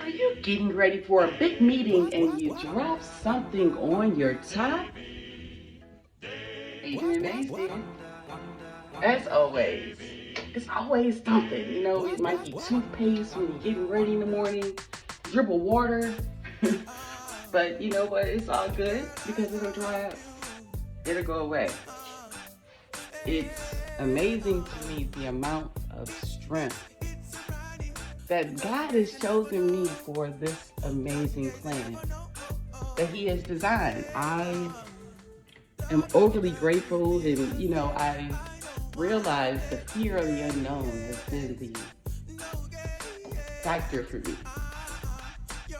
Are you getting ready for a big meeting and you drop something on your top? Adriane Mayes did. As always, it's always something. You know, it might be toothpaste when you're getting ready in the morning, drip of water. But you know what? It's all good because it'll dry up. It'll go away. It's amazing to me the amount of strength that God has chosen me for this amazing plan that He has designed. I am overly grateful, and you know, I realize the fear of the unknown has been the factor for me.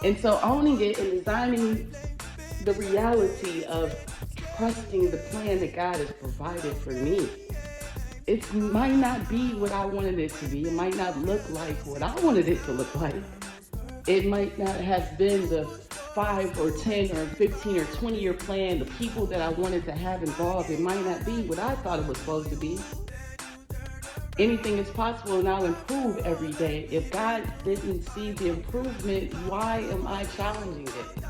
And so owning it and designing the reality of trusting the plan that God has provided for me. It might not be what I wanted it to be. It might not look like what I wanted it to look like. It might not have been the 5 or 10 or 15 or 20-year plan, the people that I wanted to have involved. It might not be what I thought it was supposed to be. Anything is possible, and I'll improve every day. If God didn't see the improvement, why am I challenging it?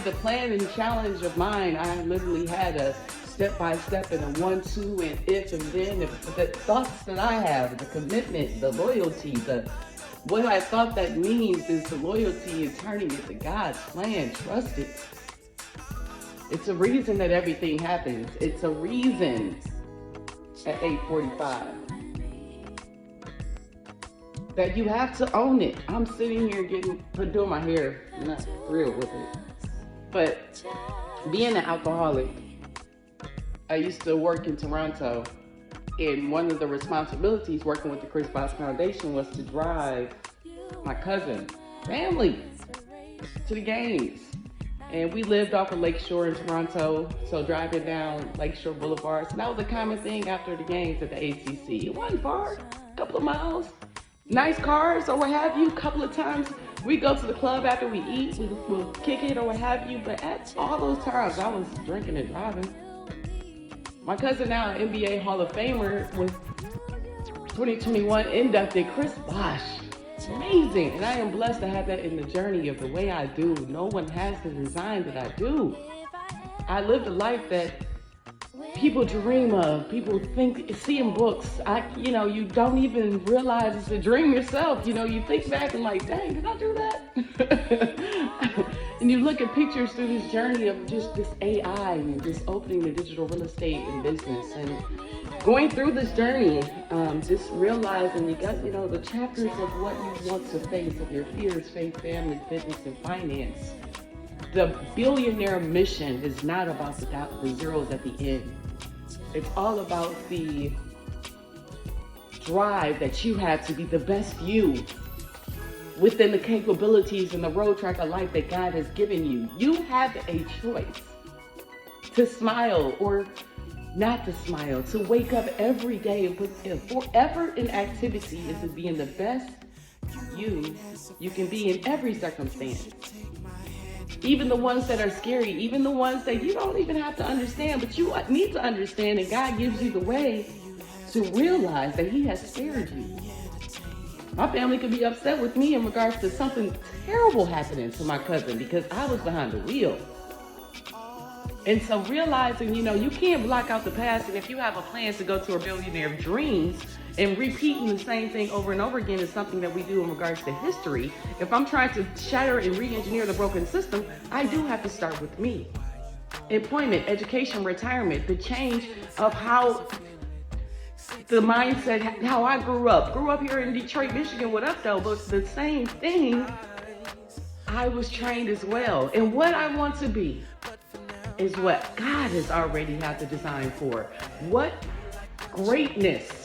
The plan and challenge of mine, I literally had a step-by-step and a 1, 2, and if and then. The thoughts that I have, the commitment, the loyalty, what I thought that means is the loyalty and turning it to God's plan. Trust it. It's a reason that everything happens. It's a reason at 8:45 that you have to own it. I'm sitting here doing my hair, I'm not thrilled with it. But being an alcoholic, I used to work in Toronto, and one of the responsibilities working with the Chris Boss Foundation was to drive my cousin, family, to the games. And we lived off of Lakeshore in Toronto, so driving down Lakeshore Boulevard. So that was a common thing after the games at the ACC. It wasn't far, a couple of miles. Nice cars or what have you. A couple of times we go to the club after we eat, we'll kick it or what have you. But at all those times, I was drinking and driving. My cousin, now an NBA Hall of Famer, was 2021 inducted, Chris Bosh. It's amazing, and I am blessed to have that in the journey of the way I do. No one has the design that I do. I lived a life that people dream of, people see in books. You don't even realize it's a dream yourself. You know, you think back and like, dang, did I do that? And you look at pictures through this journey of just this AI and just opening the digital real estate and business and going through this journey, just realizing you got, the chapters of what you want to face, of your fears, faith, family, fitness, and finance. The billionaire mission is not about the zeros at the end. It's all about the drive that you have to be the best you within the capabilities and the road track of life that God has given you. You have a choice to smile or not to smile, to wake up every day and put effort and activity into being the best you can be in every circumstance. Even the ones that are scary, even the ones that you don't even have to understand, but you need to understand, and God gives you the way to realize that He has spared you. My family could be upset with me in regards to something terrible happening to my cousin because I was behind the wheel. And so realizing, you can't block out the past, and if you have a plan to go to a billionaire of dreams, and repeating the same thing over and over again is something that we do in regards to history. If I'm trying to shatter and re-engineer the broken system, I do have to start with me. Employment, education, retirement, the change of how the mindset, how I grew up here in Detroit, Michigan. What up though? But the same thing, I was trained as well. And what I want to be is what God has already had the design for. What greatness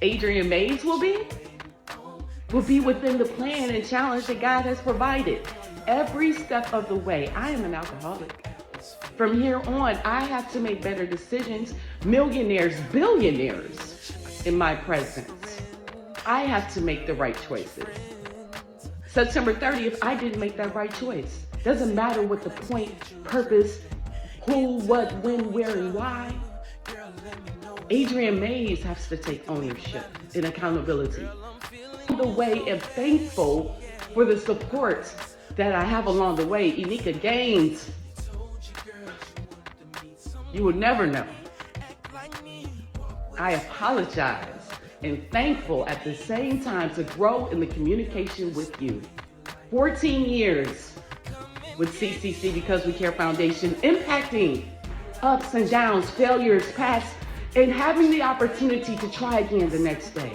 Adriane Mayes will be within the plan and challenge that God has provided. Every step of the way, I am an alcoholic. From here on, I have to make better decisions. Millionaires, billionaires in my presence. I have to make the right choices. September 30th, I didn't make that right choice. Doesn't matter what the point, purpose, who, what, when, where, and why. Adriane Mayes has to take ownership and accountability. The way and thankful for the support that I have along the way. Enyka Gaines, you will never know. I apologize and thankful at the same time to grow in the communication with you. 14 years with CCC Because We Care Foundation, impacting ups and downs, failures, past, and having the opportunity to try again the next day.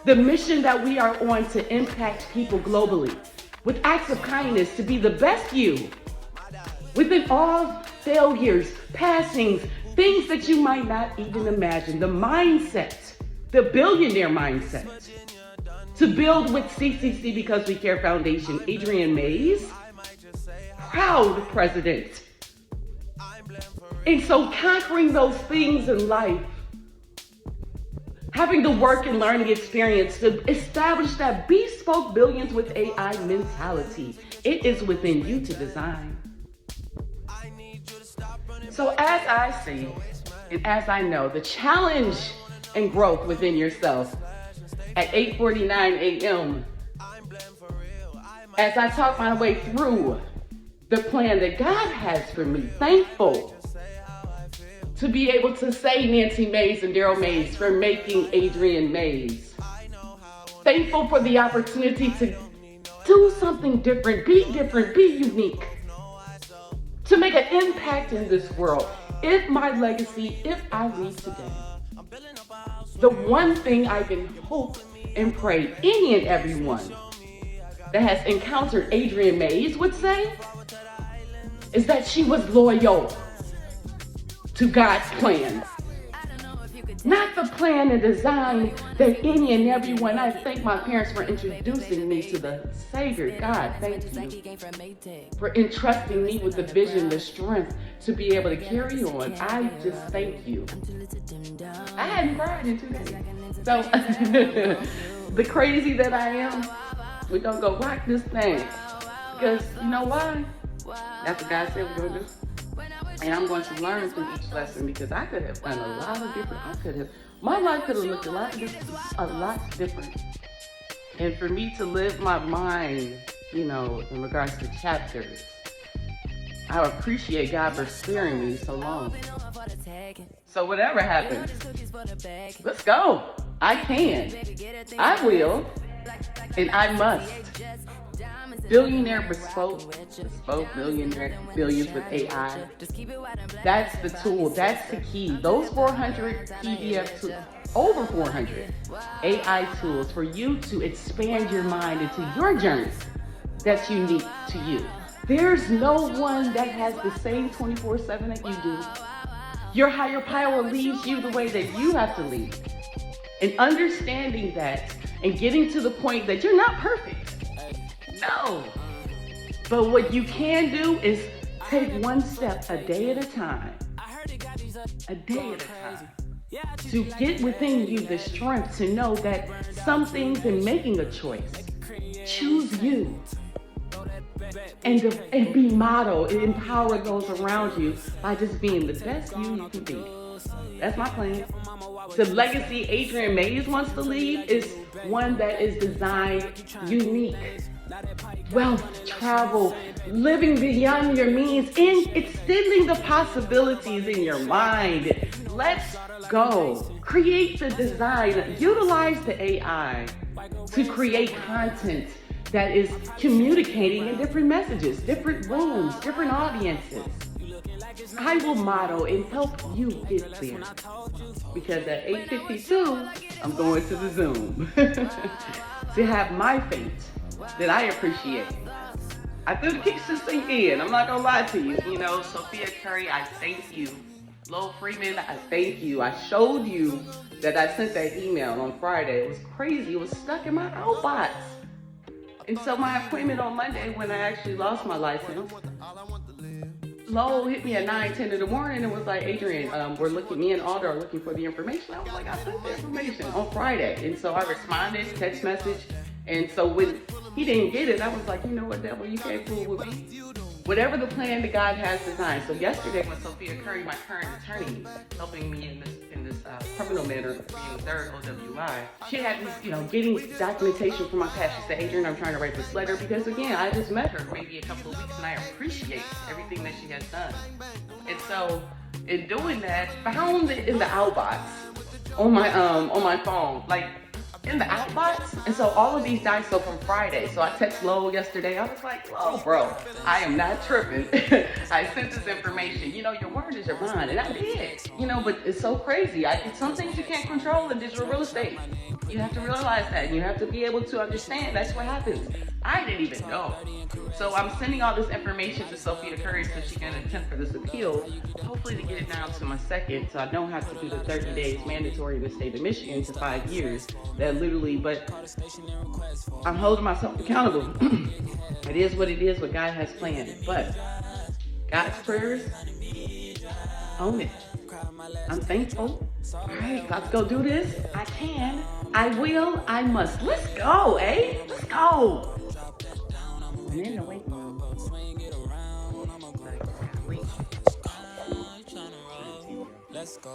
The mission that we are on to impact people globally with acts of kindness, to be the best you within all failures, passings, things that you might not even imagine. The mindset, the billionaire mindset. To build with CCC Because We Care Foundation, Adriane Mayes, proud president. And so conquering those things in life, having the work and learning experience to establish that Bespoke Billions with AI mentality. It is within you to design. So as I see, and as I know, the challenge and growth within yourself at 8:49 a.m. as I talk my way through the plan that God has for me, thankful to be able to say Nancy Mays and Daryl Mays for making Adriane Mayes. Thankful for the opportunity to do something different, be unique, to make an impact in this world. If my legacy, if I leave today, the one thing I can hope and pray any and everyone that has encountered Adriane Mayes would say is that she was loyal to God's plan. Not the plan and design that any and everyone, I thank my parents for introducing me to the Savior. God, thank you for entrusting me with the vision, the strength to be able to carry on. I just thank you. I hadn't cried in 2 days. So, the crazy that I am, we're gonna go rock this thing. Because you know why? That's what God said we're gonna do. And I'm going to learn through each lesson, because I could have done a lot of different, my life could have looked a lot different. And for me to live my mind, in regards to chapters, I appreciate God for sparing me so long. So whatever happens, let's go. I can, I will, and I must. Billionaire Bespoke Billionaire Billions with AI. That's the tool, that's the key. Those 400 PDF tools, over 400 AI tools for you to expand your mind into your journey that's unique to you. There's no one that has the same 24/7 that you do. Your higher power leads you the way that you have to lead. And understanding that and getting to the point that you're not perfect. No. But what you can do is take one step a day at a time. A day at a time. To get within you the strength to know that some things in making a choice, choose you. And be model and empower those around you by just being the best you can be. That's my plan. The legacy Adriane Mayes wants to leave is one that is designed unique. Wealth, travel, living beyond your means, and extending the possibilities in your mind. Let's go. Create the design. Utilize the AI to create content that is communicating in different messages, different rooms, different audiences. I will model and help you get there. Because at 8:52, I'm going to the Zoom to have my fate that I appreciate. I threw the kicks to sink in. I'm not gonna lie to you. Sophia Curry, I thank you. Lowell Freeman, I thank you. I showed you that I sent that email on Friday. It was crazy. It was stuck in my outbox. And so my appointment on Monday, when I actually lost my license, Lowell hit me at 9:10 in the morning and was like, Adriane, me and Alder are looking for the information. I was like, I sent the information on Friday. And so I responded, text message. And so when he didn't get it, I was like, you know what, devil, you can't fool with me. whatever the plan that God has designed. So yesterday when Sophia Curry, my current attorney, helping me in this criminal matter being the third OWI, she had me, getting documentation from my past. She said, Adriane, I'm trying to write this letter because again, I just met her maybe a couple of weeks and I appreciate everything that she has done. And so in doing that, found it in the outbox on my phone, like in the outbox. And so all of these dice are from Friday. So I text Lowell yesterday. I was like, Lowell, bro, I am not tripping. I sent this information. Your word is your bond. And I did. But it's so crazy. Some things you can't control in digital real estate. You have to realize that. You have to be able to understand that's what happens. I didn't even know. So I'm sending all this information to Sophia Curry so she can attempt for this appeal, hopefully to get it down to my second, so I don't have to do the 30 days mandatory in the state of Michigan to 5 years. But I'm holding myself accountable. It is what it is, what God has planned. But God's prayers, own it. I'm thankful. All right, let's go do this. I can. I will. I must. Let's go, eh? Let's go. And then the wait room. Let's go.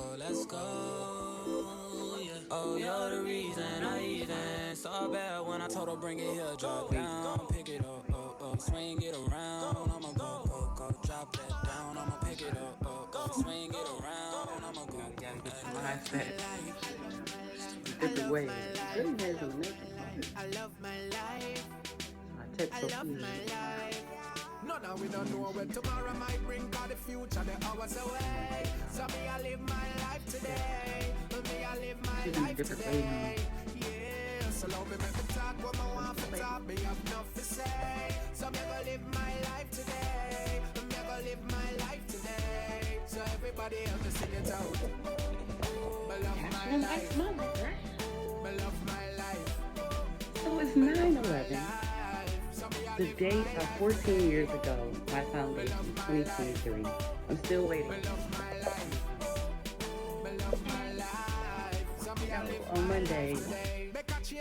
Yeah. Oh, you're the reason I even saw bad when I told her bring it here, drop down, pick it up, swing it around. I'ma go, drop that down. I'ma pick it up, swing it around. I'ma go. Gotta get some mindset. Different ways. Different ways of making it. I love my life. I text Sophia. No, now we don't know where tomorrow might bring, cause the future, the hours away. So me, I live my life today. Me, I live my life today. Yeah, so love me, make me talk what I want to talk. Me have enough to say. So me, I live my life today. Me, I live my life today. So everybody else just sing it out. Me love my life. Me love my life. So it's 9/11. The date of 14 years ago, my foundation, 2023. I'm still waiting. On Monday,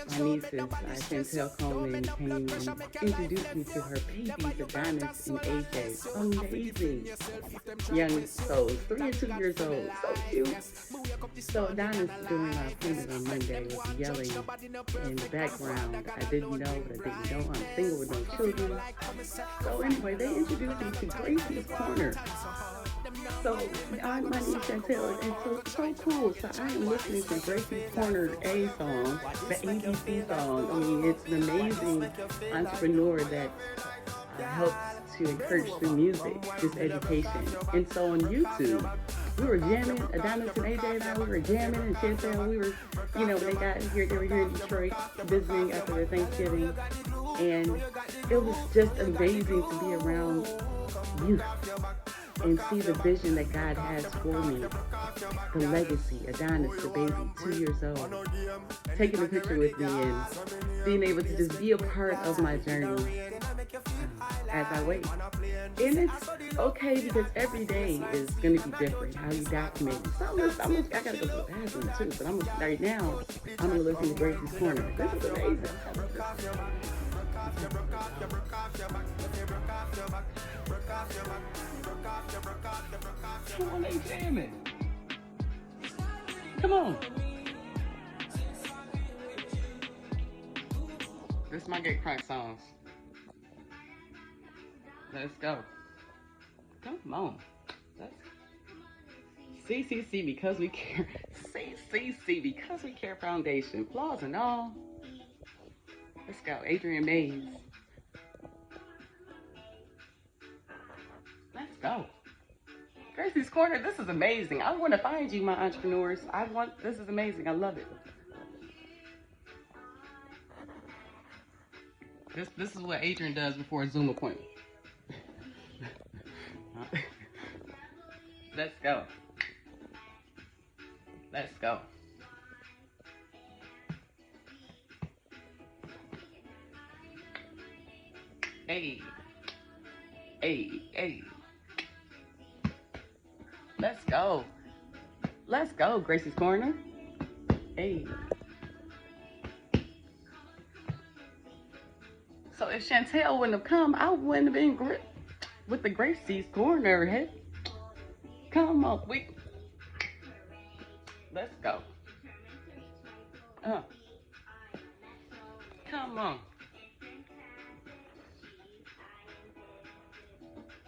my nieces, Chantel Coleman, came and introduced me to her babies, Adonis and AJ. Amazing young souls, 3 and 2 years old, so cute. So Adonis, during my appointment on Monday, was yelling in the background. I didn't know, but I didn't know. I'm single with no children. So anyway, they introduced me to Gracie's Corner. So my niece Chantel, and so cool. So I am listening to Gracie's Corner A song, the ABC song. I mean, it's an amazing entrepreneur that helps to encourage through music, this education. And so on YouTube, we were jamming. Adonis and AJ and I, we were jamming, and Chantel, we were, when they got here, they were here in Detroit visiting after their Thanksgiving, and it was just amazing to be around youth and see the vision that God has for me, the legacy. Adonis, the baby, 2 years old, taking a picture with me and being able to just be a part of my journey as I wait. And it's okay because every day is going to be different, how you document. So I got to go to the bathroom too, but right now, I'm going to listen to Gracie's Corner. This is amazing. Come on, they jamming. Come on. This might get crank songs. Let's go. Come on. Let's CCC because we care. CCC because we care Foundation. Flaws and all. Let's go. Adriane Mayes. Let's go. Gracie's Corner, this is amazing. I want to find you, my entrepreneurs. This is amazing. I love it. This is what Adriane does before a Zoom appointment. Let's go. Let's go. Hey. Hey, hey. Let's go. Let's go, Gracie's Corner. Hey. So if Chantel wouldn't have come, I wouldn't have been with the Gracie's Corner. Hey, come on, let's go. Come on.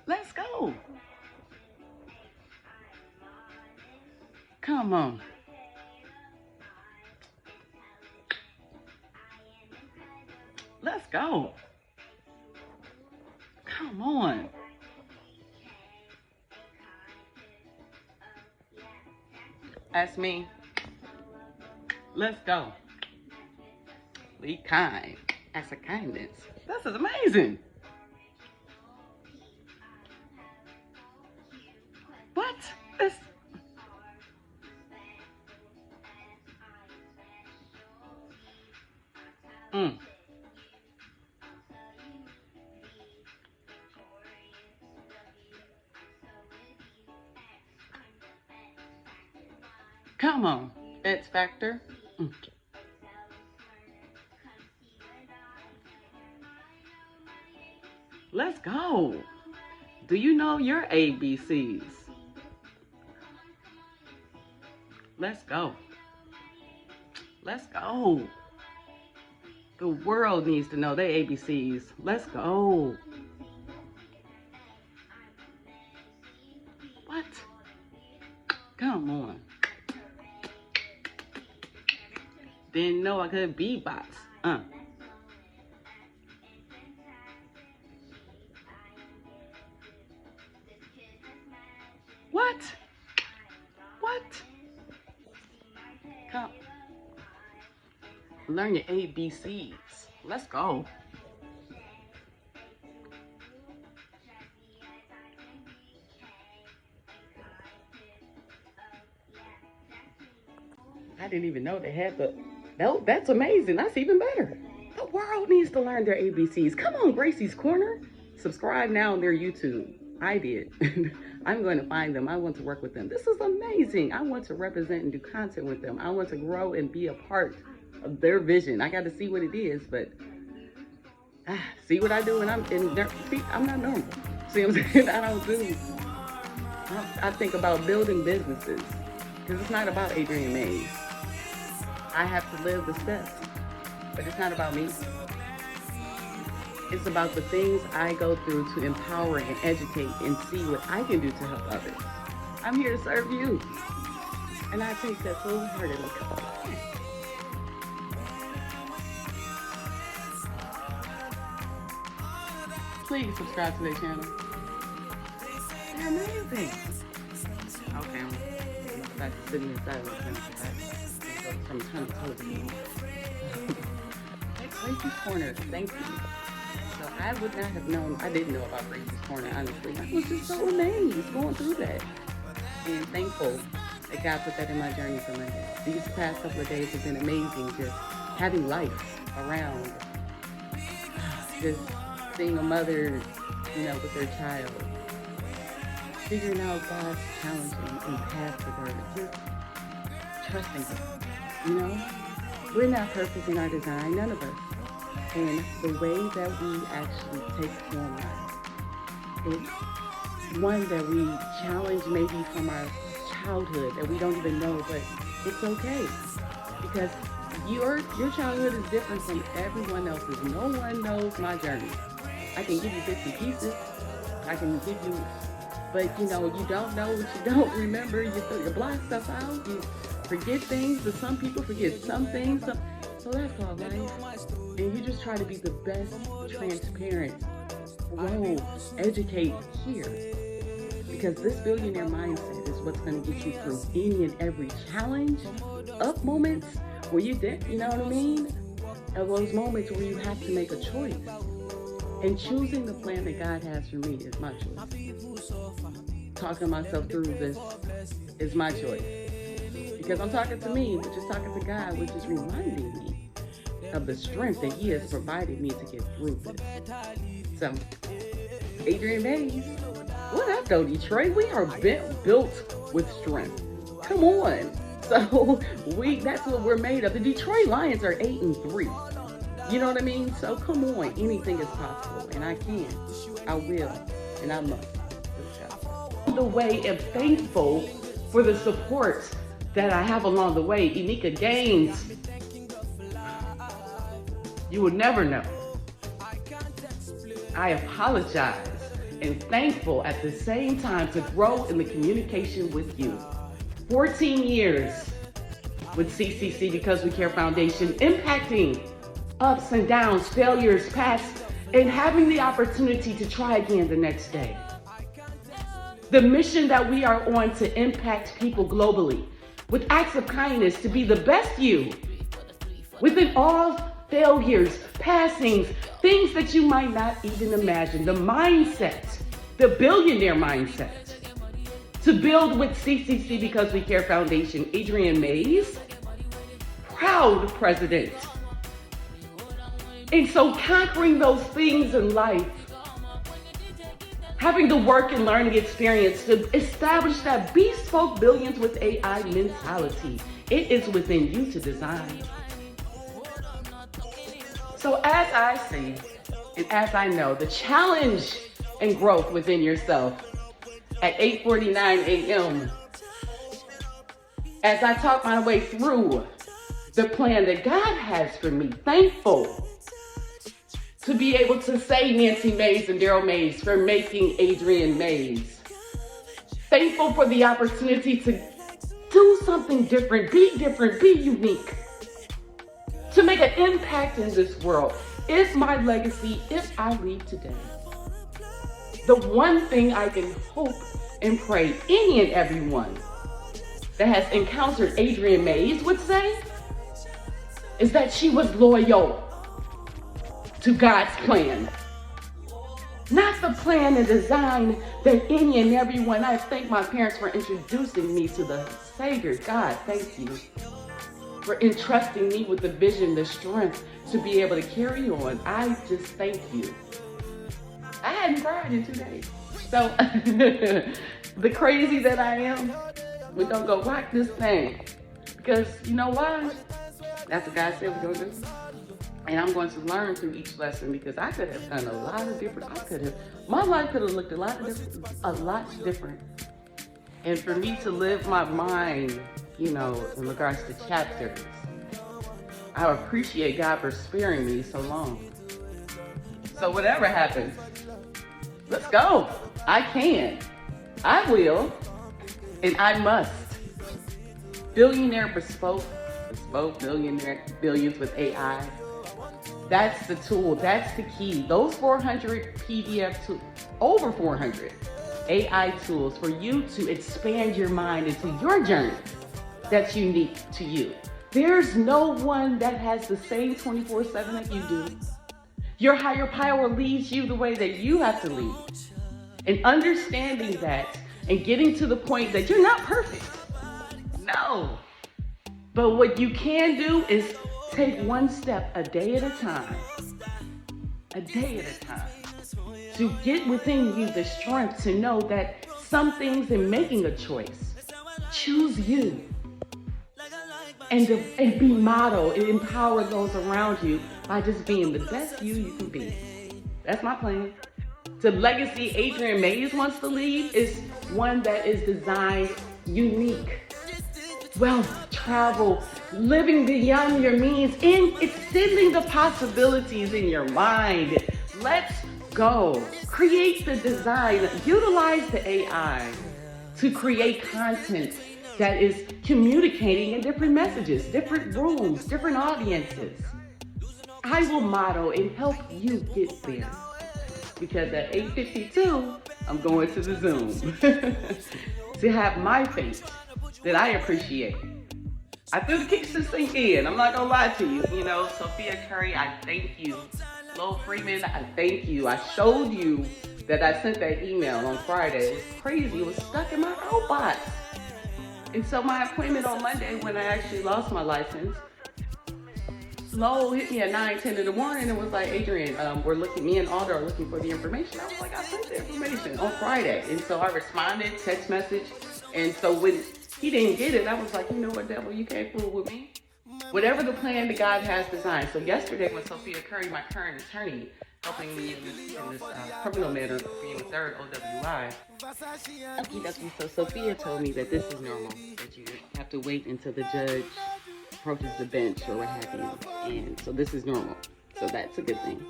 Let's go. Come on. Let's go. Come on. That's me. Let's go. Be kind. That's a kindness. This is amazing. What? This. Come on, X Factor. Let's go. Do you know your ABCs? Let's go. Let's go. The world needs to know their ABCs. Let's go. What? Come on. Didn't know I could beatbox. What? What? Come. Learn your ABCs. Let's go. I didn't even know they had the... No, that's amazing. That's even better. The world needs to learn their ABCs. Come on, Gracie's Corner. Subscribe now on their YouTube. I did. I'm going to find them. I want to work with them. This is amazing. I want to represent and do content with them. I want to grow and be a part of their vision. I got to see what it is, but see what I do when I'm in there. See, I'm not normal. See what I'm saying? I think about building businesses because it's not about Adriane Mayes. I have to live the steps, but it's not about me. It's about the things I go through to empower and educate and see what I can do to help others. I'm here to serve you. And I take that wholeheartedly. Please subscribe to their channel. They're amazing. Okay, I'm back to sitting inside from a ton of television. Gracie's Corner, thank you. So I would not have known, I didn't know about Gracie's Corner, honestly. I was just so amazed going through that. And thankful that God put that in my journey for Monday. These past couple of days have been amazing, just having life around. Just seeing a mother, with their child. Figuring out God's challenge and path for her. Just trusting her, We're not perfect in our design, none of us. And the way that we actually take form it's one that we challenge maybe from our childhood that we don't even know, but it's okay. Because your childhood is different from everyone else's. No one knows my journey. I can give you bits and pieces. I can give you, but you don't know what you don't remember. You block stuff out. You forget things, but some people forget some things. So that's all life. And you just try to be the best, transparent, grow, educate here. Because this billionaire mindset is what's going to get you through any and every challenge, up moments where you did, you know what I mean? Of those moments where you have to make a choice. And choosing the plan that God has for me is my choice. Talking myself through this is my choice. Because I'm talking to me, which is talking to God, which is reminding me of the strength that He has provided me to get through this. So, Adriane Mayes, what up though, Detroit? We are built with strength. Come on. So, that's what we're made of. The Detroit Lions are 8-3. You know what I mean? So come on, anything is possible, and I can, I will, and I must. The way am thankful for the support that I have along the way. Enyka Gaines, you will never know. I apologize and thankful at the same time to grow in the communication with you. 14 years with CCC Because We Care Foundation, impacting ups and downs, failures, past, and having the opportunity to try again the next day. The mission that we are on to impact people globally with acts of kindness, to be the best you within all failures, passings, things that you might not even imagine. The mindset, the billionaire mindset, to build with CCC Because We Care Foundation. Adriane Mayes, proud president. And so conquering those things in life, having the work and learning experience to establish that Bespoke Billions with AI mentality. It is within you to design. So as I see, and as I know, the challenge and growth within yourself at 8:49 a.m., as I talk my way through the plan that God has for me, thankful to be able to say Nancy Mays and Daryl Mays for making Adriane Mayes. Thankful for the opportunity to do something different, be unique, to make an impact in this world. Is my legacy if I leave today? The one thing I can hope and pray any and everyone that has encountered Adriane Mayes would say is that she was loyal to God's plan. Not the plan and design that any and everyone, I thank my parents for introducing me to the Savior. God, thank you for entrusting me with the vision, the strength to be able to carry on. I just thank you. I hadn't cried in 2 days. So the crazy that I am, we're gonna go rock this thing. Because you know why? That's what God said we're gonna do. And I'm going to learn through each lesson, because I could have done a lot of different, my life could have looked a lot different. And for me to live my mind, in regards to chapters, I appreciate God for sparing me so long. So whatever happens, let's go. I can, I will, and I must. Billionaire Bespoke Billionaire Billions with AI. That's the tool, that's the key. Those 400 PDF tools, over 400 AI tools for you to expand your mind into your journey that's unique to you. There's no one that has the same 24/7 that you do. Your higher power leads you the way that you have to lead. And understanding that and getting to the point that you're not perfect. No. But what you can do is take one step a day at a time, to get within you the strength to know that some things in making a choice, choose you, and be model and empower those around you by just being the best you can be. That's my plan. The legacy Adriane Mayes wants to leave is one that is designed unique. Wealth, travel, living beyond your means, and extending the possibilities in your mind. Let's go. Create the design, utilize the AI to create content that is communicating in different messages, different rooms, different audiences. I will model and help you get there. Because at 8:52, I'm going to the Zoom to have my face that I appreciate. I feel the kicks to sink in. I'm not gonna lie to you. Sophia Curry, I thank you. Lowell Freeman, I thank you. I showed you that I sent that email on Friday. It was crazy. It was stuck in my outbox. And so my appointment on Monday, when I actually lost my license, Lowell hit me at 9:10 in the morning and was like, Adriane, me and Alder are looking for the information. I was like, I sent the information on Friday. And so I responded, text message. And so when he didn't get it, I was like, you know what, devil, you can't fool with me. Whatever the plan that God has designed. So yesterday when Sophia Curry, my current attorney, helping me in this criminal matter being a third OWI. Okay, so Sophia told me that this is normal, that you have to wait until the judge approaches the bench or what have you, and so this is normal. So that's a good thing,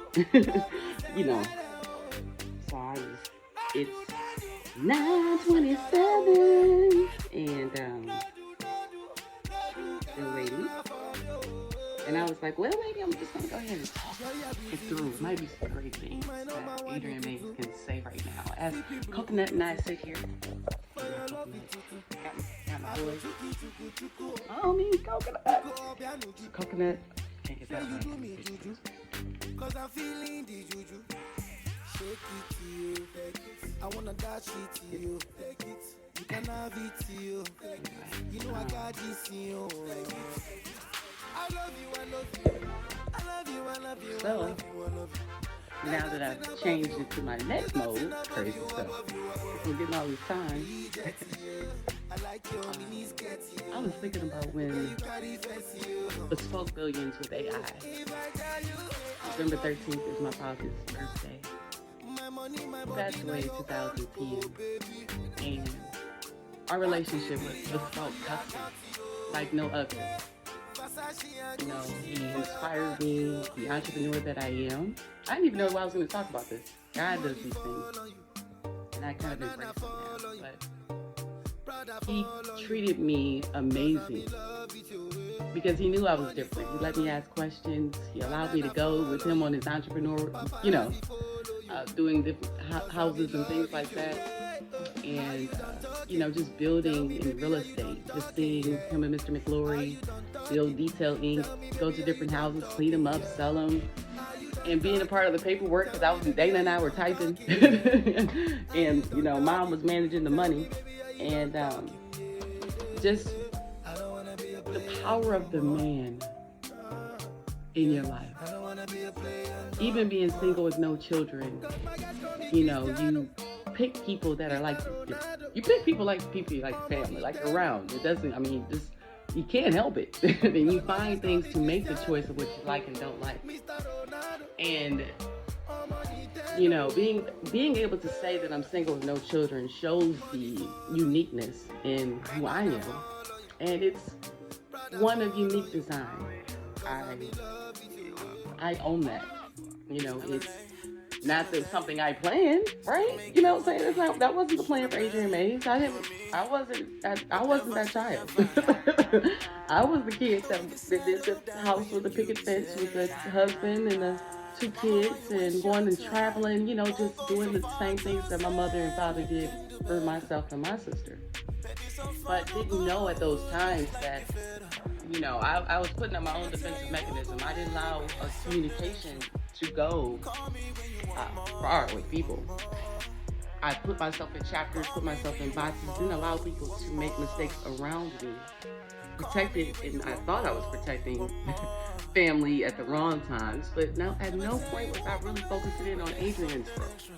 you know. So it's 9:27, and still waiting. And I was like, well, maybe I'm just gonna go ahead and talk it through. Might be some great things that Adriane Mayes can say right now. As Coconut and I sit here, got my boy. Oh, me, Coconut. Coconut. Can't get that right. Cause I'm feeling the juju. Shake it to you. I wanna dash it to you. You can have it to you. You know I got this in you. I love you, I love you. I love you, I love you. So, now that I've changed it to my next mode, crazy stuff. We're getting all this time. I was thinking about when Bespoke Billions with AI. November 13th is my father's birthday. He passed away in 2010. And our relationship was Bespoke custom, like no other. You know, he inspired me, the entrepreneur that I am. I didn't even know I was going to talk about this. God does these things. And I kind of embrace it now. But he treated me amazing because he knew I was different. He let me ask questions. He allowed me to go with him on his entrepreneur, you know, doing different houses and things like that. And, you know, just building in real estate, just seeing him and Mr. McLaury build Detail Inc., go to different houses, clean them up, sell them, and being a part of the paperwork, because I was, Dana and I were typing, and, you know, Mom was managing the money, and just the power of the man in your life. Even being single with no children, you know, you pick people that are like you pick people like family, like around. It doesn't, I mean, just, you can't help it. And you find things to make the choice of what you like and don't like. And, you know, being able to say that I'm single with no children shows the uniqueness in who I am. And it's one of unique design. I own that. You know, it's not that something I planned, right? You know what I'm saying? It's not, that wasn't the plan for Adriane Mayes. I wasn't that child. I was the kid that did the house with the picket fence with the husband and the 2 kids and going and traveling, you know, just doing the same things that my mother and father did for myself and my sister. But didn't know at those times that, you know, I was putting up my own defensive mechanism. I didn't allow a communication to go far with people. I put myself in chapters, put myself in boxes, didn't allow people to make mistakes around me. Protected, and I thought I was protecting family at the wrong times, but now at no point was I really focusing in on Adriane's growth.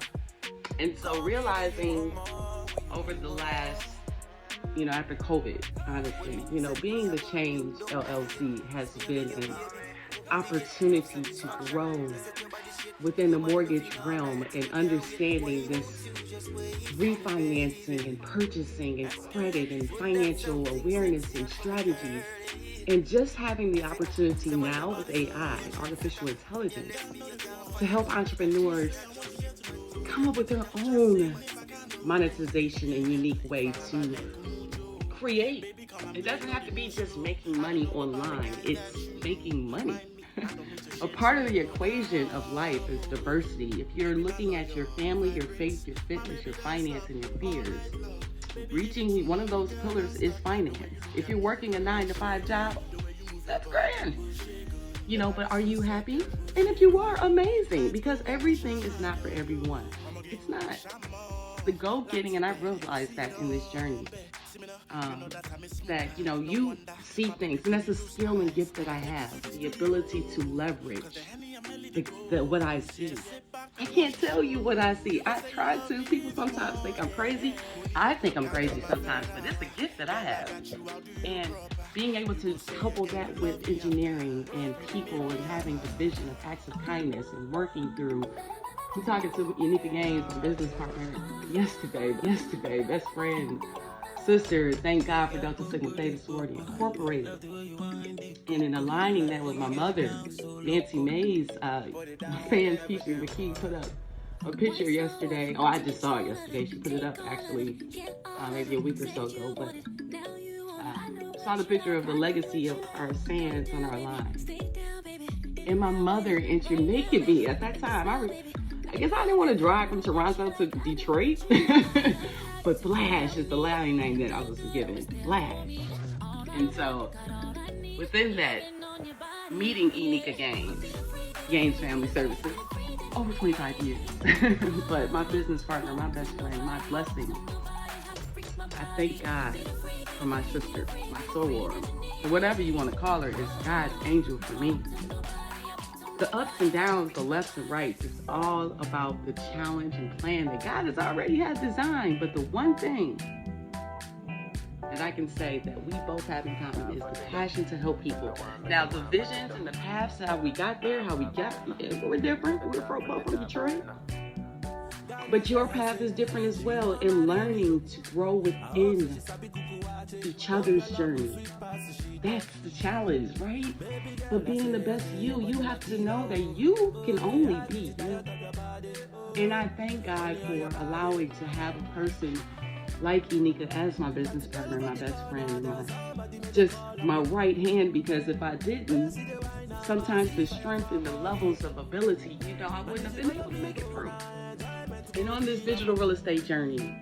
And so realizing over the last, you know, after COVID, honestly, you know, being the Change LLC has been an opportunity to grow within the mortgage realm and understanding this refinancing and purchasing and credit and financial awareness and strategies, and just having the opportunity now with AI, artificial intelligence, to help entrepreneurs come up with their own monetization and unique way to create. It doesn't have to be just making money online, it's making money. A part of the equation of life is diversity. If you're looking at your family, your faith, your fitness, your finance, and your fears, reaching one of those pillars is finance. If you're working a 9-to-5 job, that's grand. You know, but are you happy? And if you are, amazing, because everything is not for everyone. It's not. The go-getting, and I realized that in this journey, that, you know, you see things, and that's a skill and gift that I have, the ability to leverage what I see. I can't tell you what I see. I try to. People sometimes think I'm crazy. I think I'm crazy sometimes, but it's a gift that I have. And being able to couple that with engineering and people and having the vision of acts of kindness and working through. I'm talking to Enyka Gaines, my business partner, yesterday, best friend, sister, thank God for Delta Sigma Theta Sorority Incorporated. And in aligning that with my mother, Adriane Mayes, my fans featuring the key put up a picture yesterday. Oh, I just saw it yesterday. She put it up actually maybe a week or so ago, but saw the picture of the legacy of our sands on our line. And my mother introduced me at that time. I guess I didn't want to drive from Toronto to Detroit, but Flash is the line name that I was given, Flash. And so within that, meeting Enyka Gaines Family Services, over 25 years, but my business partner, my best friend, my blessing. I thank God for my sister, my soror, or whatever you want to call her, is God's angel for me. The ups and downs, the lefts and rights, it's all about the challenge and plan that God has already had designed. But the one thing that I can say that we both have in common is the passion to help people. Now, the visions and the paths, how we got there, we're different. We're both from Detroit. But your path is different as well in learning to grow within each other's journey. That's the challenge, right? But being the best you have to know that you can only be you. And I thank God for allowing to have a person like Enyka as my business partner, my best friend, my right hand, because if I didn't, sometimes the strength and the levels of ability, I wouldn't have been able to make it through. And on this digital real estate journey,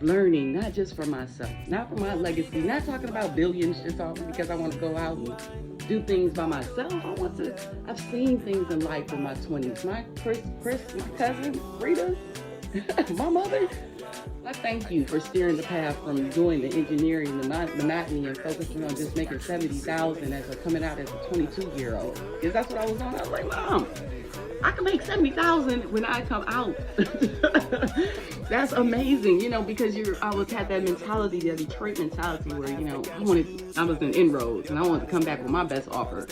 learning not just for myself, not for my legacy, not talking about billions just all because I want to go out and do things by myself. I've seen things in life in my 20s. My Chris cousin, Rita, my mother, I thank you for steering the path from doing the engineering, the monotony, and focusing on just making $70,000 coming out as a 22-year-old. Because that's what I was on. I was like, Mom, I can make $70,000 when I come out. That's amazing, because I had that mentality, that Detroit mentality where, I was in inroads and I wanted to come back with my best offer.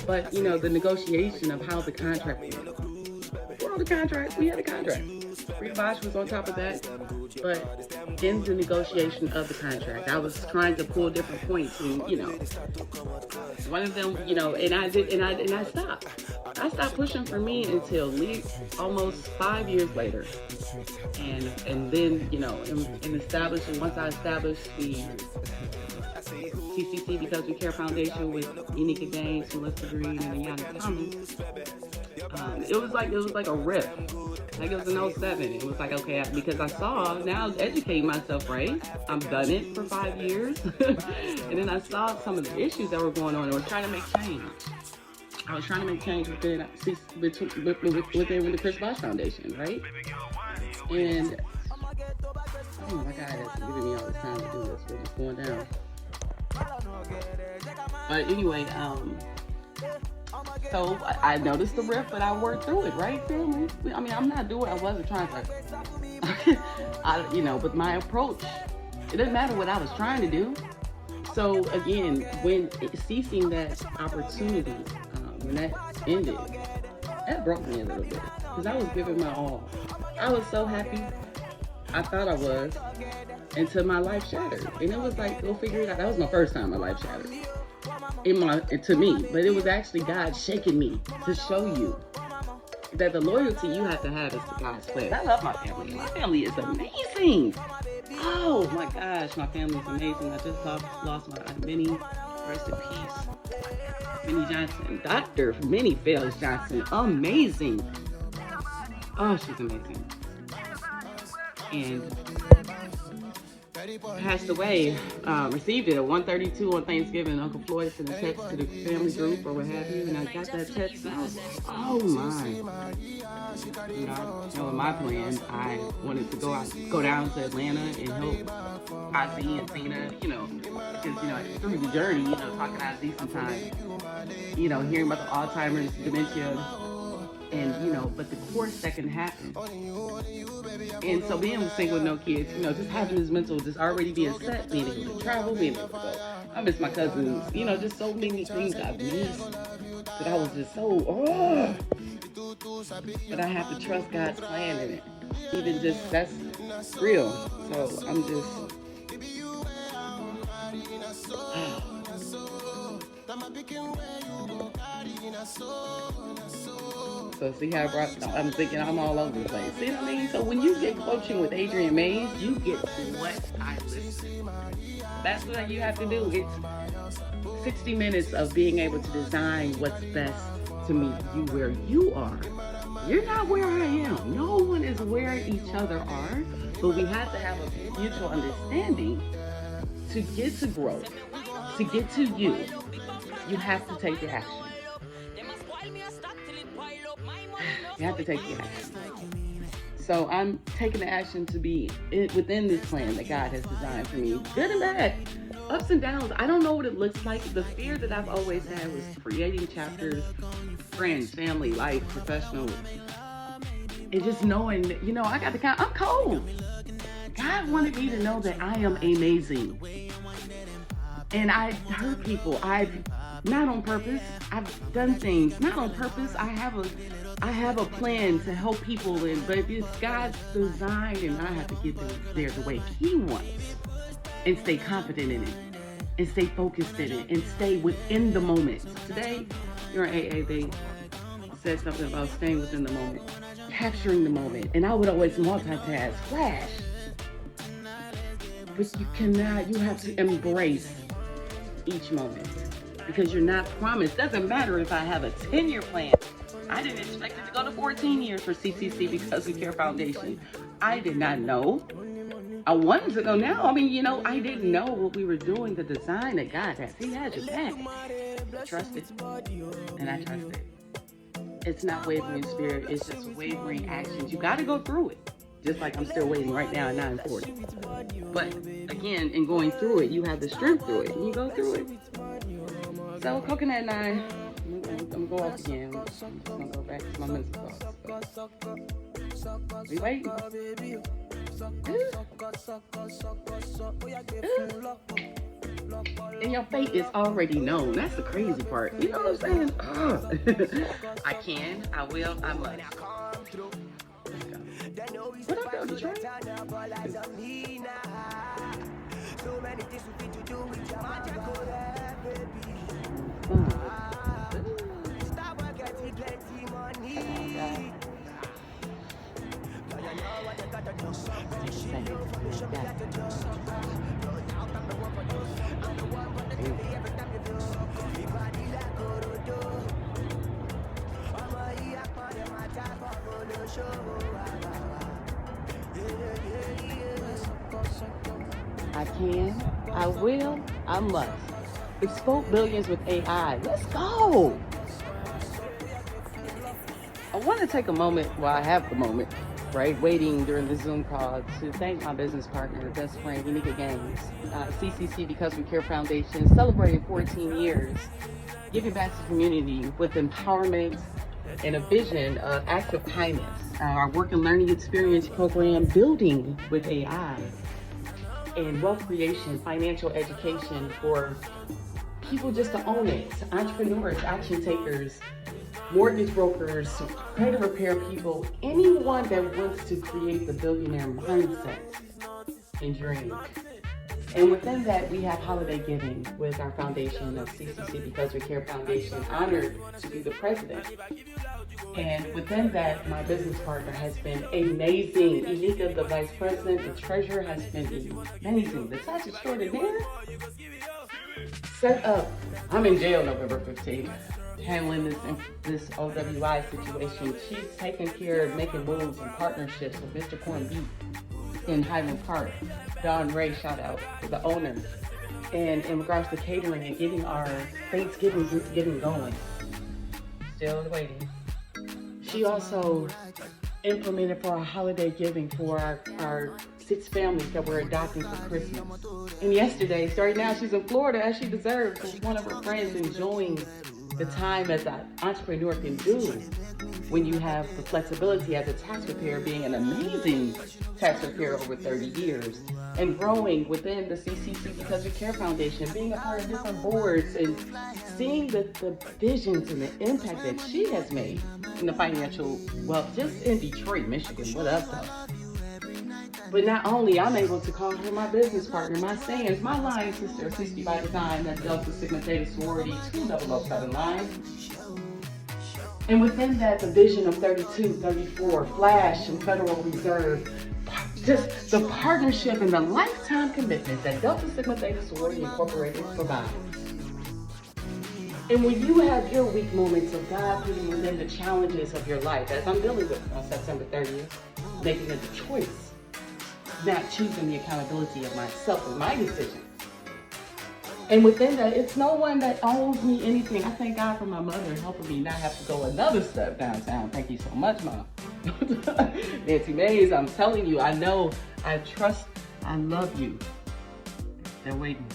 But, the negotiation of how the contract was. We had a contract. Rita Bosch was on top of that. But in the negotiation of the contract, I was trying to pull different points, and one of them, and I stopped. I stopped pushing for me until almost 5 years later, and then once I established the CCC Because We Care Foundation with Enyka Gaines, Melissa Green, and Enyka Thomas. It was like a rip. Like it was in 07. It was like, okay, because I saw, now I was educating myself, right? I've done it for 5 years. And then I saw some of the issues that were going on. I was trying to make change. I was trying to make change within the Chris Bosh Foundation, right? And, oh my God, that's giving me all the time to do this. We're just going down. But anyway, so I noticed the rift, but I worked through it, right, family? I mean, I wasn't trying to, but my approach, it doesn't matter what I was trying to do. So again, when ceasing that opportunity, when that ended, that broke me a little bit, because I was giving my all. I was so happy. I thought I was, until my life shattered. And it was like, go figure it out. That was my first time my life shattered. To me, but it was actually God shaking me to show you that the loyalty you have to have is to God's plan. I love my family. My family is amazing. Oh my gosh, my family is amazing. I just lost my Aunt Minnie. Rest in peace. Minnie Johnson. Dr. Minnie Felix Johnson. Amazing. Oh, she's amazing. And passed away, received it at 1:32 on Thanksgiving. Uncle Floyd sent a text to the family group or what have you, and I got that text and I was like, oh my. In my plan, I wanted to go down to Atlanta and help Ozzy and Cena, because, through the journey, talking to Ozzy sometimes, hearing about the Alzheimer's, dementia, And, you know, but the course that can happen. And so being single with no kids, you know, just having this mental, just already being set, being able to travel, being able to go. I miss my cousins, you know, just so many things I've missed that I was just so, but I have to trust God's plan in it. Even just, that's real. So I'm just, So see how I'm thinking I'm all over the place. See what I mean? So when you get coaching with Adriane Mayes, you get what I listen. That's what you have to do. It's 60 minutes of being able to design what's best to meet you where you are. You're not where I am. No one is where each other are, but we have to have a mutual understanding to get to growth, to get to you. You have to take the action. You have to take the action. So I'm taking the action to be within this plan that God has designed for me. Good and bad, ups and downs. I don't know what it looks like. The fear that I've always had was creating chapters, friends, family, life, professional. And just knowing that, you know, I got the kind, I'm cold. God wanted me to know that I am amazing. And I hurt people. I've not on purpose. I've done things not on purpose. I have a plan to help people, but it's God's design, and I have to get there the way He wants, and stay confident in it, and stay focused in it, and stay within the moment. Today, your AA, they said something about staying within the moment, capturing the moment, and I would always multitask, flash. But you cannot. You have to embrace each moment, because you're not promised. Doesn't matter if I have a 10-year plan. I didn't expect it to go to 14 years for CCC because we Care Foundation. I did not know. I wanted to go now. I mean, you know, I didn't know what we were doing, the design that God has. He has your back. Trust it. And I trust it. It's not wavering spirit. It's just wavering actions. You got to go through it. Just like I'm still waiting right now at 9:40. But again, in going through it, you have the strength through it. And you go through it. So coconut 9, I'm gonna go off again. I'm just gonna go back to my mental thoughts. We waiting. And your fate is already known. That's the crazy part. You know what I'm saying? I can, I will, I must. What up, though, Detroit? I can, I will, I must. Bespoke Billions with AI. Let's go. I want to take a moment, well, I have the moment, right, waiting during the Zoom call to thank my business partner, best friend, Enyka Gaines. CCC, Because We Care Foundation, celebrated 14 years, giving back to the community with empowerment and a vision of active kindness. Our work and learning experience program, Building with AI, and wealth creation, financial education for people just to own it, entrepreneurs, action takers, mortgage brokers, credit repair people, anyone that wants to create the billionaire mindset and dream. And within that, we have holiday giving with our foundation of CCC, Because We Care Foundation, honored to be the president. And within that, my business partner has been amazing. Enyka, the vice president, the treasurer, has been amazing. The Tax Extraordinaire set up. I'm in jail November 15th, handling this OWI situation. She's taking care of making moves and partnerships with Mr. Corn Beef in Highland Park. Don Ray, shout out to the owner. And in regards to catering and getting our Thanksgiving going. Still waiting. She also implemented for our holiday giving for our 6 families that we're adopting for Christmas. And yesterday, so right now she's in Florida as she deserves, with one of her friends enjoying the time as an entrepreneur can do when you have the flexibility as a tax preparer, being an amazing tax preparer over 30 years, and growing within the CCC Because We Care Foundation, being a part of different boards, and seeing the visions and the impact that she has made in the financial wealth just in Detroit, Michigan. What up, though? But not only, I'm able to call her my business partner, my sayings, my line sister, 60 by design, that Delta Sigma Theta Sorority 2007 line. And within that, the vision of 32, 34, Flash, and Federal Reserve, just the partnership and the lifetime commitment that Delta Sigma Theta Sorority Incorporated provides. And when you have your weak moments of God putting within the challenges of your life, as I'm dealing with on September 30th, making a choice, not choosing the accountability of myself and my decisions. And within that, it's no one that owes me anything. I thank God for my mother helping me not have to go another step downtown. Thank you so much, Mom. Nancy Mayes, I'm telling you, I know, I trust, I love you. They're waiting.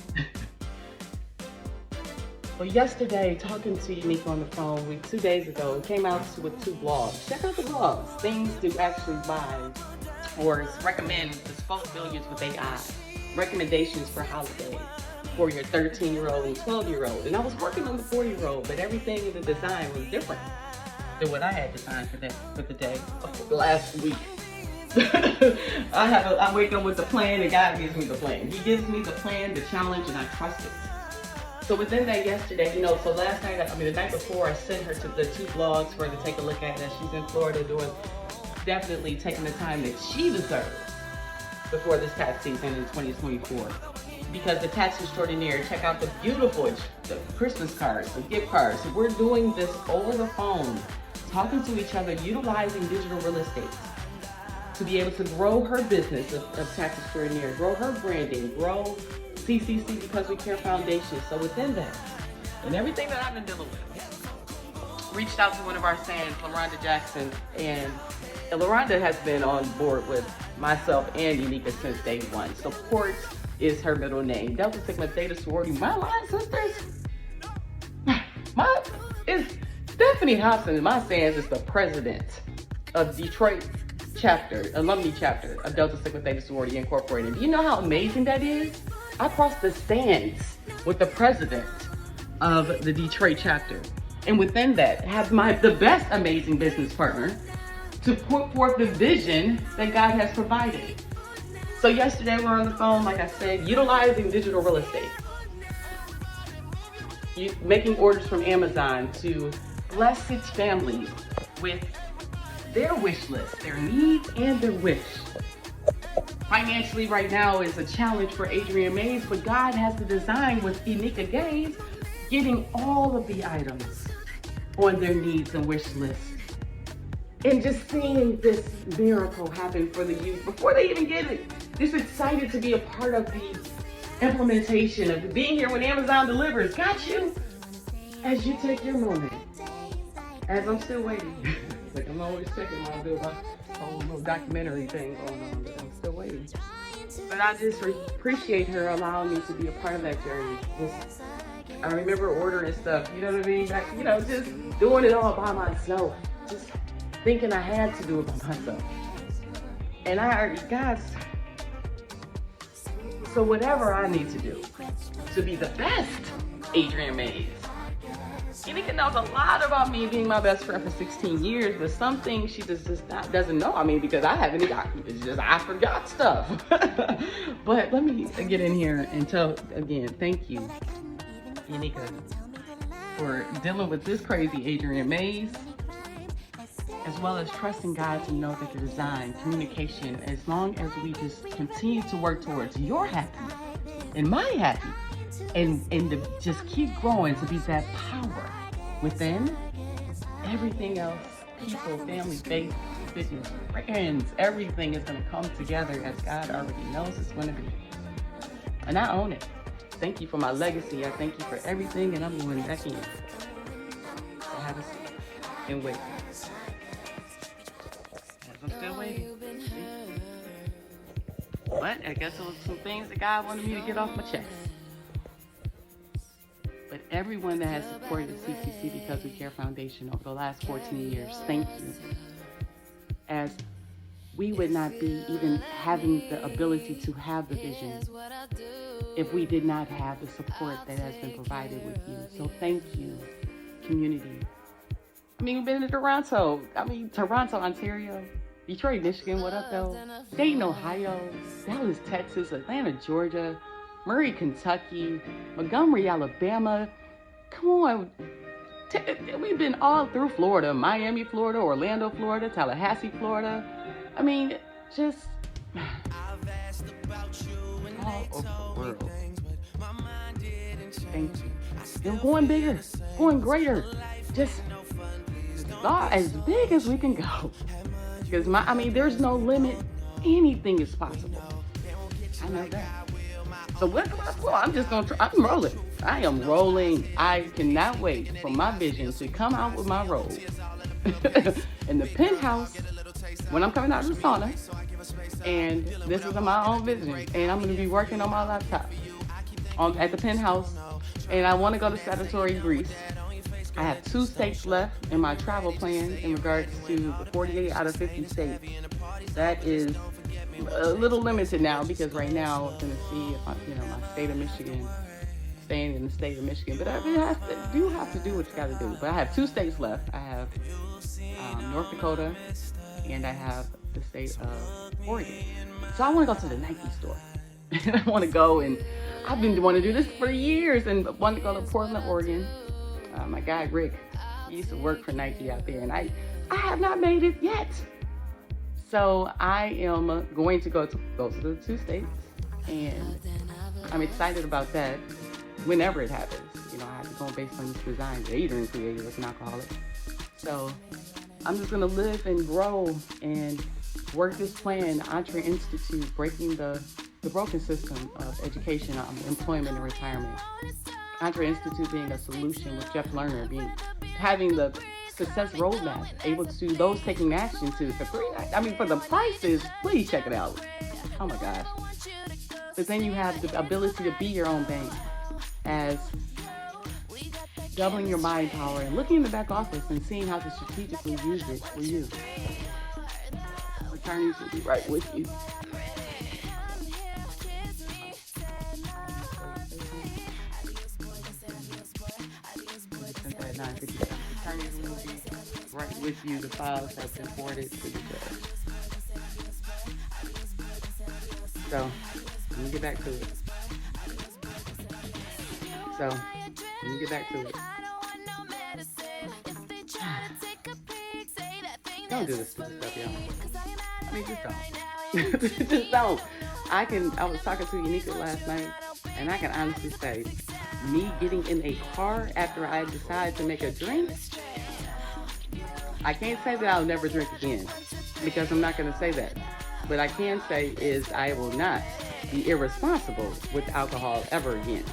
Well, yesterday, talking to Enyka on the phone, 2 days ago, came out with 2 blogs. Check out the blogs. Things to actually buy or recommend Bespoke Billions with AI. Recommendations for holidays for your 13-year-old and 12-year-old. And I was working on the 4-year-old, but everything in the design was different than what I had designed for the day last week. I wake up with the plan, and God gives me the plan. He gives me the plan, the challenge, and I trust it. So within that yesterday, so last night, the night before, I sent her to the 2 blogs for her to take a look at as she's in Florida doing, definitely taking the time that she deserves before this tax season in 2024. Because the Tax Extraordinaire, check out the beautiful the Christmas cards, the gift cards. So we're doing this over the phone, talking to each other, utilizing digital real estate to be able to grow her business of Tax Extraordinaire, grow her branding, grow CCC Because We Care Foundation. So within that, and everything that I've been dealing with, reached out to one of our fans, LaRonda Jackson, and LaRonda has been on board with myself and Enyka since day one. Support is her middle name. Delta Sigma Theta Sorority, my line sisters. Stephanie Hobson, my fans, is the president of Detroit chapter, alumni chapter of Delta Sigma Theta Sorority Incorporated. Do you know how amazing that is? I crossed the stands with the president of the Detroit chapter. And within that, have the best amazing business partner to put forth the vision that God has provided. So yesterday we're on the phone, like I said, utilizing digital real estate. Making orders from Amazon to bless 6 families with their wish list, their needs and their wish. Financially right now is a challenge for Adriane Mayes, but God has the design with Enyka Gaines getting all of the items on their needs and wish list. And just seeing this miracle happen for the youth before they even get it. Just excited to be a part of the implementation of being here when Amazon delivers. Got you as you take your moment. As I'm still waiting. Like I'm always checking while I do my whole little documentary thing going on, but I'm still waiting. But I just appreciate her allowing me to be a part of that journey. I remember ordering stuff, you know what I mean? Like, just doing it all by myself. Just thinking I had to do it by myself. And I already got. So whatever I need to do to be the best Adriane Mayes. Enyka knows a lot about me being my best friend for 16 years, but some things she just doesn't know. Because I forgot stuff. But let me get in here and tell again, thank you, Enyka, for dealing with this crazy Adriane Mayes, as well as trusting God to know that the design, communication, as long as we just continue to work towards your happy and my happy, and to just keep growing to be that power within everything else, people, family, faith, business, friends, everything is going to come together as God already knows it's going to be. And I own it. Thank you for my legacy. I thank you for everything, and I'm going back in. So have a seat and wait. I'm still waiting. But I guess it was some things that God wanted me to get off my chest. But everyone that has supported the CCC Because We Care Foundation over the last 14 years, thank you. As we would not be even having the ability to have the vision if we did not have the support that has been provided with you. So thank you, community. I mean, we've been to Toronto, Ontario, Detroit, Michigan, what up though? Dayton, Ohio, Dallas, Texas, Atlanta, Georgia, Murray, Kentucky, Montgomery, Alabama. Come on. We've been all through Florida, Miami, Florida, Orlando, Florida, Tallahassee, Florida. I mean, just all over the world. Thank you. We're going bigger, going greater. Just as big as we can go. Because there's no limit. Anything is possible. I know that. So I'm rolling. I am rolling. I cannot wait for my vision to come out with my robe in the penthouse when I'm coming out of the sauna. And this is my own vision. And I'm going to be working on my laptop at the penthouse. And I want to go to Shattering, Greece. I have 2 states left in my travel plan in regards to the 48 out of 50 states. That is a little limited now because right now I'm going to see if my state of Michigan, staying in the state of Michigan. But I do have to do what you got to do. But I have 2 states left. I have North Dakota and I have the state of Oregon. So I want to go to the Nike store. I want to go, and I've been wanting to do this for years and want to go to Portland, Oregon. My guy Rick, he used to work for Nike out there, and I have not made it yet. So I am going to go to the 2 states, and I'm excited about that whenever it happens. I have to go based on this design that Adriane created as an alcoholic. So I'm just going to live and grow and work this plan, Entre Institute, breaking the broken system of education, employment, and retirement. Entre Institute being a solution with Jeff Lerner, having the success roadmap, able to those taking action to for for the prices, please check it out. Oh my gosh. But then you have the ability to be your own bank as doubling your buying power and looking in the back office and seeing how to strategically use it for you. Attorneys will be right with you. Attorneys will be right with you. The files have been forwarded to the judge. So, let me get back to it. Don't do this stupid stuff, y'all. Just don't. Just don't. I was talking to Enyka last night, and I can honestly say, me getting in a car after I decide to make a drink, I can't say that I'll never drink again, because I'm not going to say that. But I can say is I will not be irresponsible with alcohol ever again.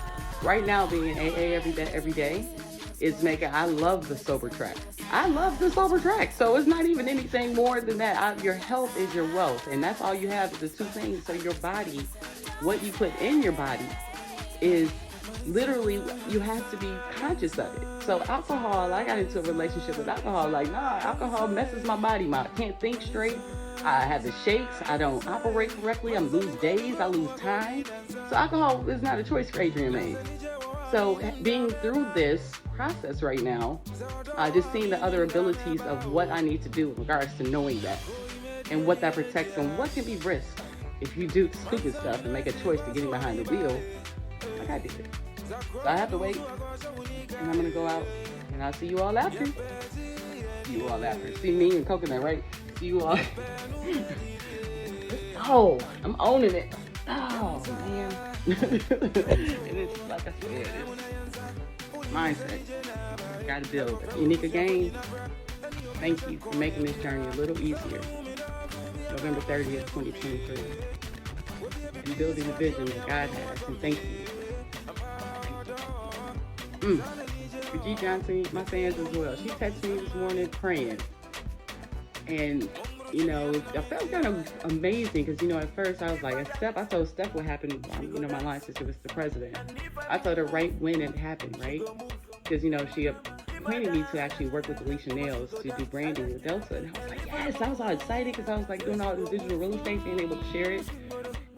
Right now, being in AA every day is I love the sober track. So it's not even anything more than that. Your health is your wealth, and that's all you have is the 2 things. So your body, what you put in your body is literally, you have to be conscious of it. So alcohol, I got into a relationship with alcohol. Alcohol messes my body. I can't think straight. I have the shakes. I don't operate correctly. I lose days. I lose time. So alcohol is not a choice for Adriane Mayes. So being through this process right now, just seeing the other abilities of what I need to do in regards to knowing that and what that protects and what can be risked if you do stupid stuff and make a choice to getting behind the wheel, like I did. So I have to wait, and I'm going to go out, and I'll see you all after. See me and Coconut, right? See you all. Oh, I'm owning it. Oh, man. And it's, like I said, it's mindset. Got to build it. Enyka Gaines, thank you for making this journey a little easier. November 30th, 2023. And building the vision that God has, and thank you. G. Johnson, my fans as well. She texted me this morning praying. And, I felt kind of amazing because, at first I was like, I told Steph what happened, my line sister was the president. I told her right when it happened, right? because, she appointed me to actually work with Alicia Nails to do branding with Delta. And I was like, yes, I was all excited because I was like doing all this digital real estate, being able to share it.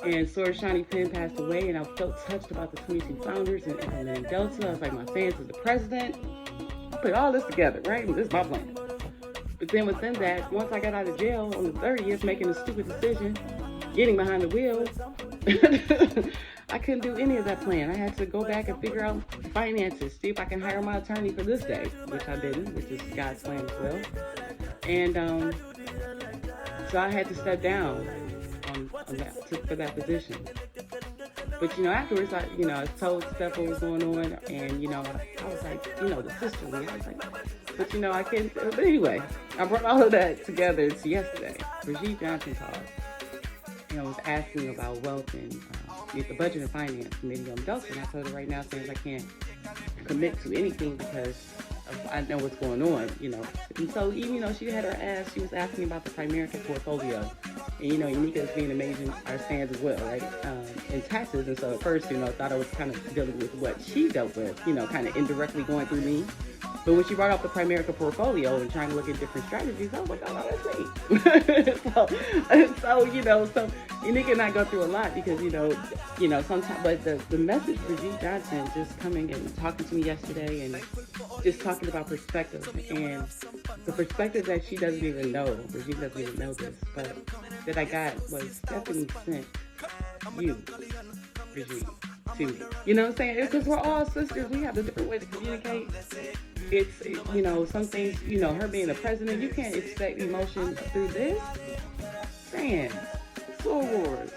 And Sword Shiny Penn passed away, and I felt touched about the 22 founders and implementing Delta. I was like, my fans is the president. I put all this together, right? This is my plan. But then within that, once I got out of jail on the 30th, making a stupid decision, getting behind the wheel, I couldn't do any of that plan. I had to go back and figure out finances, see if I can hire my attorney for this day, which I didn't, which is God's plan as well. And so I had to step down for that position. But, afterwards, I told Steph what was going on, and, I was like, the sisterly. I was like, but, I can't. But anyway, I brought all of that together to yesterday. Brigitte Johnson called, was asking about wealth and the budget and finance committee on Delta, and I told her right now, since I can't commit to anything because I know what's going on, And so, even, she had her ass, she was asking about the Primerica portfolio. And, Enyka is being amazing, our stands as well, right, in taxes. And so at first, I thought I was kind of dealing with what she dealt with, kind of indirectly going through me. But when she brought up the Primerica portfolio and trying to look at different strategies, I was like, oh, that's me. so Enyka and I go through a lot because, sometimes, but the message for Brigitte Johnson just coming and talking to me yesterday and just talking about perspective and the perspective that she doesn't even know, Brigitte doesn't even know this, but that I got was Stephanie sent you, Brigitte, to me. You know what I'm saying? Because we're all sisters. We have a different way to communicate. It's, some things, her being the president, you can't expect emotions through this. Fans, Soul Wars.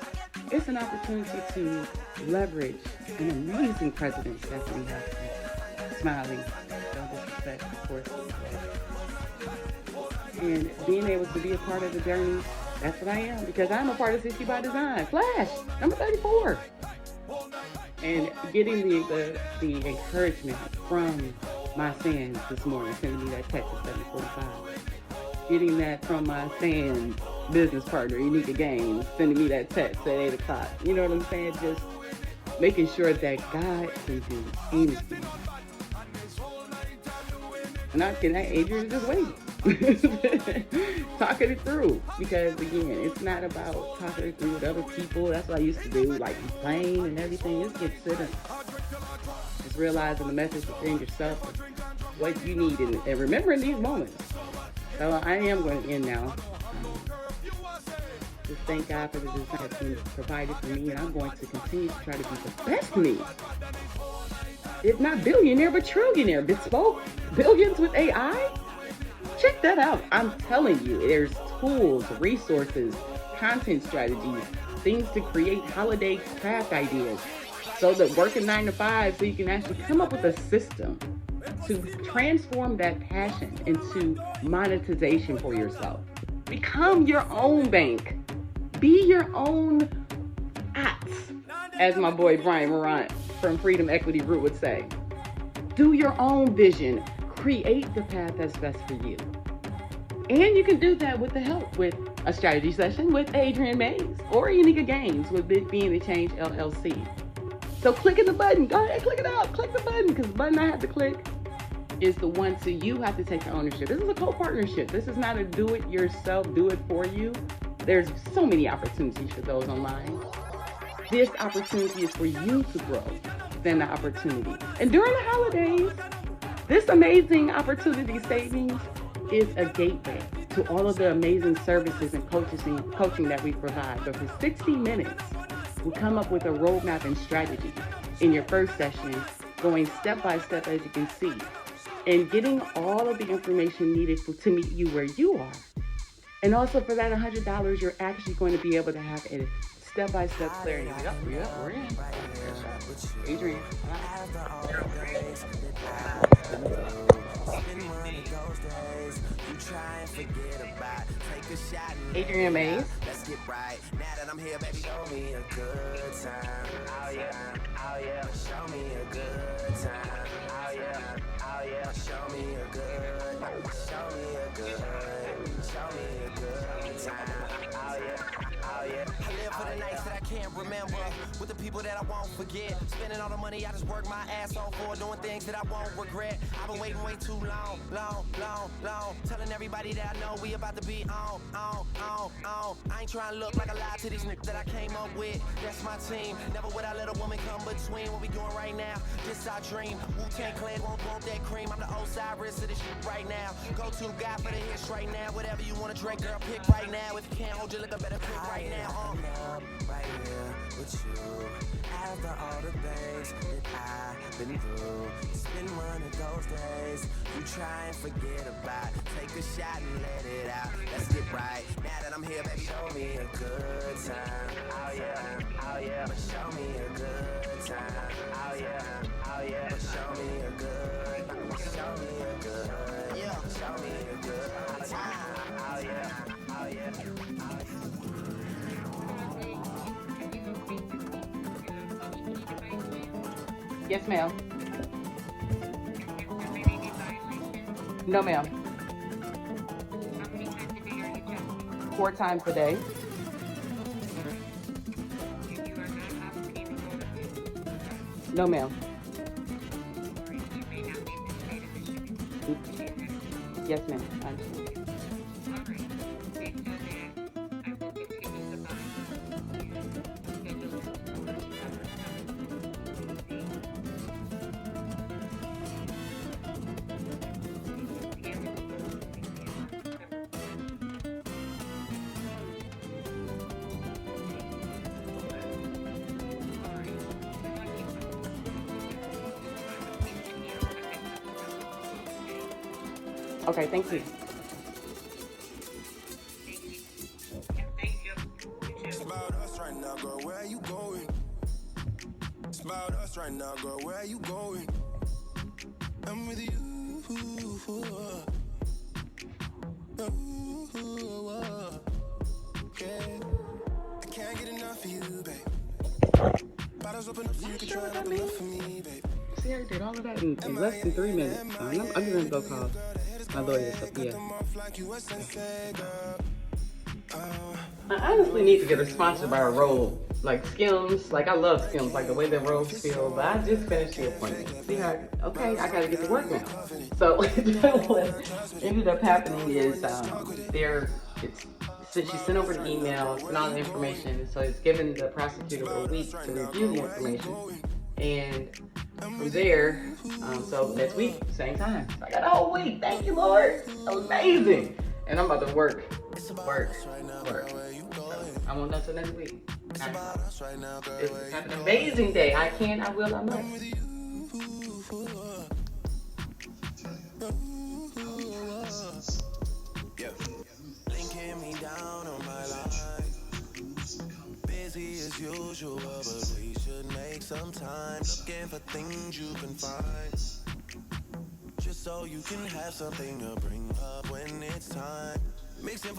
It's an opportunity to leverage an amazing president, Stephanie has. Smiling, don't disrespect, of course. And being able to be a part of the journey, that's what I am, because I'm a part of 60 by Design. Flash, number 34. And getting the encouragement from my fans this morning, sending me that text at 7:45. Getting that from my fans, business partner, Enyka Gaines, sending me that text at 8 o'clock. You know what I'm saying? Just making sure that God can do anything. Not kidding, Adriane is just waiting. Talking it through. Because again, it's not about talking it through with other people. That's what I used to do, like complain and everything. It's get sitting. Just realizing the message within yourself, what you need, and remembering these moments. So I am going to end now. Just thank God for the design that's been provided for me, and I'm going to continue to try to be the best me. If not billionaire, but trillionaire. Bespoke Billions with AI? Check that out. I'm telling you, there's tools, resources, content strategies, things to create holiday craft ideas. So that working 9 to 5, so you can actually come up with a system to transform that passion into monetization for yourself. Become your own bank. Be your own ox, as my boy Brian Morant from Freedom Equity Root would say. Do your own vision. Create the path that's best for you. And you can do that with the help with a strategy session with Adriane Mayes or Enyka Gaines with Being the Change LLC. So clicking the button, go ahead, click it out, click the button, because the button I have to click is the one, so you have to take the ownership. This is a co-partnership. This is not a do it yourself, do it for you. There's so many opportunities for those online. This opportunity is for you to grow than the opportunity. And during the holidays, this amazing opportunity savings is a gateway to all of the amazing services and coaching that we provide. So for 60 minutes, we'll come up with a roadmap and strategy in your first session, going step by step, as you can see, and getting all of the information needed to meet you where you are. And also for that $100, you're actually going to be able to have a step-by-step clarity. Yep, we're in. Adriane. Adriane Mayes. Let's get right. Now that I'm here, baby, show me a good time. Oh yeah, oh yeah, show me a good time. Oh yeah, oh yeah, show me a good time. Show me a good time. Oh yeah, oh yeah. I live for the nights that I can't remember. With the people that I won't forget. Spending all the money I just work my ass off for. Doing things that I won't regret. I've been waiting way too long. Telling everybody that I know we about to be on. I ain't trying to look like a lie to these niggas that I came up with. That's my team. Never would I let a woman come between what we doing right now. This our dream. Wu-Tang Clan won't want that cream. I'm the Osiris of this shit right now. Go to guy for the hits right now. Whatever you wanna drink, girl, pick right now. If you can't hold your liquor, better pick right now. Right here with you. After all the things that I've been through, it's been one of those days you try and forget about. Take a shot and let it out. Let's get right. Now that I'm here, baby, show me a good time. Oh yeah, but show me a good time. Oh yeah, but show me a good, show me a good, show me a good time. Oh yeah. Yes, ma'am. No, ma'am. 4 times a day. No, ma'am. Yes, ma'am. Okay, thank you. Smile at us right now, girl, where are you going? Smile at us right now, girl, where are you going? I'm with you. I can't get enough of you, babe. Bottles open up so you can try to enough for me, babe. See, I did all of that in less than 3 minutes. I'm just gonna go call my lawyer. Yeah. I honestly need to get her sponsored by a roll, like Skims. Like I love Skims, like the way the rolls feel. But I just finished the appointment. See how? Okay, I gotta get to work now. So what ended up happening is she sent over the email, sent all the information. So it's given the prosecutor a week to review the information, and from there, so next week, same time. So I got a whole week. Thank you, Lord. Amazing. And I'm about to work. So I won't know till next week. It's have an amazing day. I will, I must. Linking me down on my life. Busy as usual, but we should make some time. Looking for things you can find, just so you can have something to bring up when it's time. Mixing